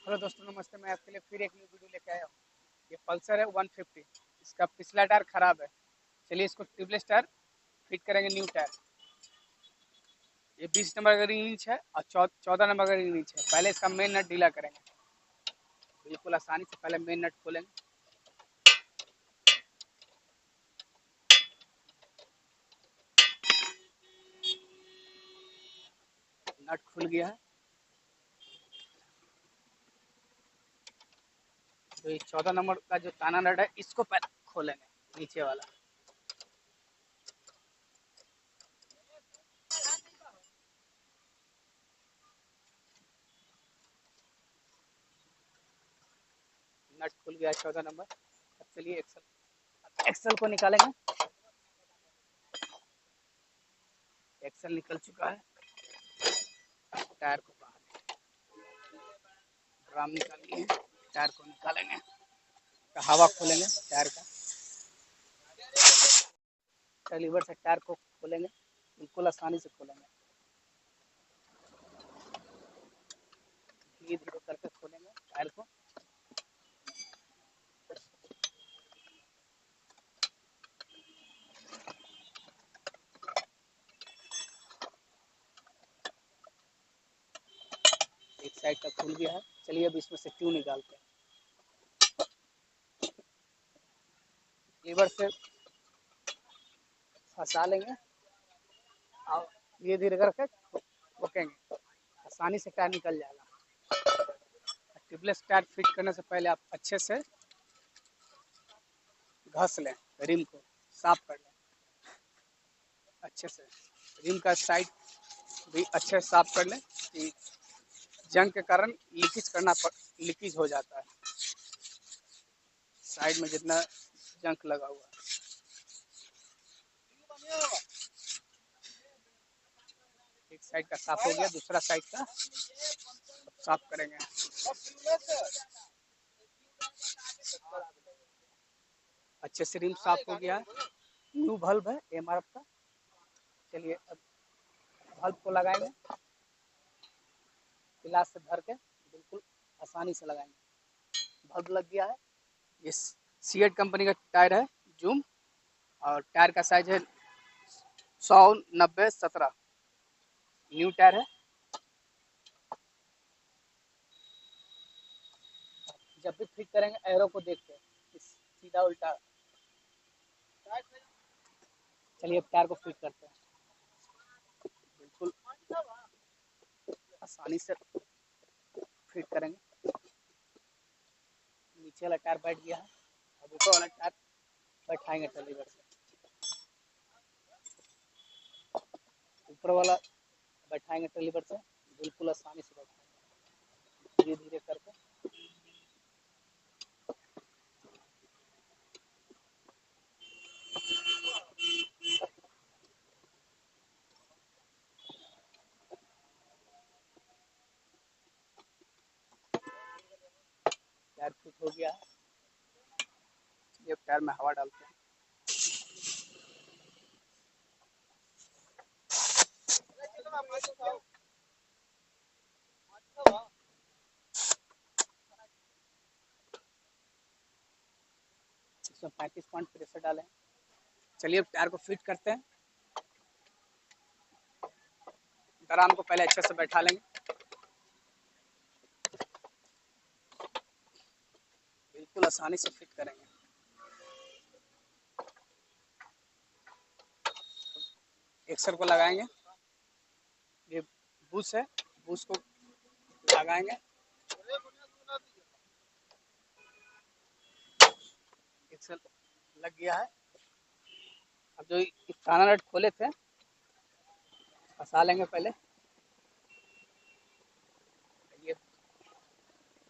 Hello दोस्तों, नमस्ते। मैं आपके लिए फिर एक न्यू वीडियो लेके आया हूँ। ये पल्सर है 150। इसका पिछला टायर खराब है। चलिए इसको ट्यूबलेस टायर फिट करेंगे, न्यू टायर। ये 20 नंबर का रिंग इंच है और 14 नंबर का रिंग इंच है। पहले इसका मेन नट ढीला करेंगे। बिल्कुल आसानी से पहले मेन नट खोलेंगे। नट खुल गया है। तो ये 14 नंबर का जो ताना नट है, इसको पहले खोलेंगे, नीचे वाला। नट खुल गया है 14 नंबर। अब चलिए एक्सल को निकालेंगे। एक्सल निकल चुका है। टायर को बाहर, ड्राम निकालिए। टायर को निकालेंगे, हवा खोलेंगे टायर का। लीवर से टायर को खोलेंगे, बिल्कुल आसानी से खोलेंगे। धीरे धीरे करके खोलेंगे टायर को। एक साइड का खुल गया है। चलिए अब इसमें से ट्यूब निकालते हैं। लीवर से फंसा लेंगे और धीरे धीरे करके ठोकेंगे। आसानी से टायर निकल जाएगा। ट्यूबलेस टायर फिट करने से पहले आप अच्छे से घस लें, रिम को साफ कर लें अच्छे से। रिम का साइड भी अच्छे से साफ कर लें कि जंग के कारण लीकेज हो जाता है। साइड में जितना जंक लगा हुआ है। एक साइड का साफ हो गया, दूसरा साइड का साफ करेंगे। अच्छे से रिम साफ हो गया है। न्यू बल्ब है एमआरएफ का। चलिए अब बल्ब को लगाएंगे। गिलास से भर के बिल्कुल आसानी से लगाएंगे। बल्ब लग गया है। ये सीएट कंपनी का टायर है, जूम। और टायर का साइज है 100/90/17। न्यू टायर है। जब भी फिट करेंगे एरो को देख के सीधा उल्टा। चलिए अब टायर को फिट करते हैं। बिल्कुल आसानी से फिट करेंगे। नीचे वाला टायर बैठ गया है। अब ऊपर वाला टायर बैठाएंगे लीवर से। ऊपर वाला बैठाएंगे लीवर से, बिल्कुल आसानी से बैठाएंगे धीरे धीरे करके। टायर फिट हो गया है। ये टायर में हवा डालते हैं। इसमें 35 पॉइंट प्रेशर डालें। चलिए अब टायर को फिट करते हैं। ड्राम को पहले अच्छे से बैठा लेंगे। बिल्कुल आसानी से फिट करेंगे। एक्सर को लगाएंगे। ये बूस है, बूस को लगाएंगे। एक्सल लग गया है। अब जो ताना नट खोले थे, फंसा लेंगे पहले। ये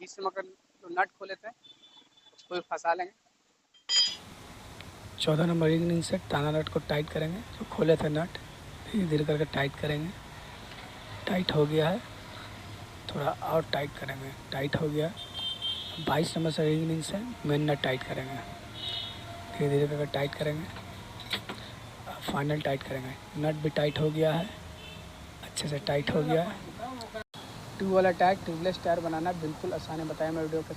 20 नंबर जो नट खोले थे उसको भी फंसा लेंगे। 14 नंबर रिंग से ताना नट को टाइट करेंगे। जो खोले थे नट धीरे धीरे करके टाइट करेंगे। टाइट हो गया है, थोड़ा और टाइट करेंगे। टाइट हो गया। 22 नंबर से रिंग से मेन नट टाइट करेंगे। धीरे धीरे करके टाइट करेंगे। फाइनल टाइट करेंगे। नट भी टाइट हो गया है, अच्छे से टाइट हो गया है। ट्यूब वाला टायर ट्यूबलेस टायर बनाना बिल्कुल आसान है, बताया मैं वीडियो के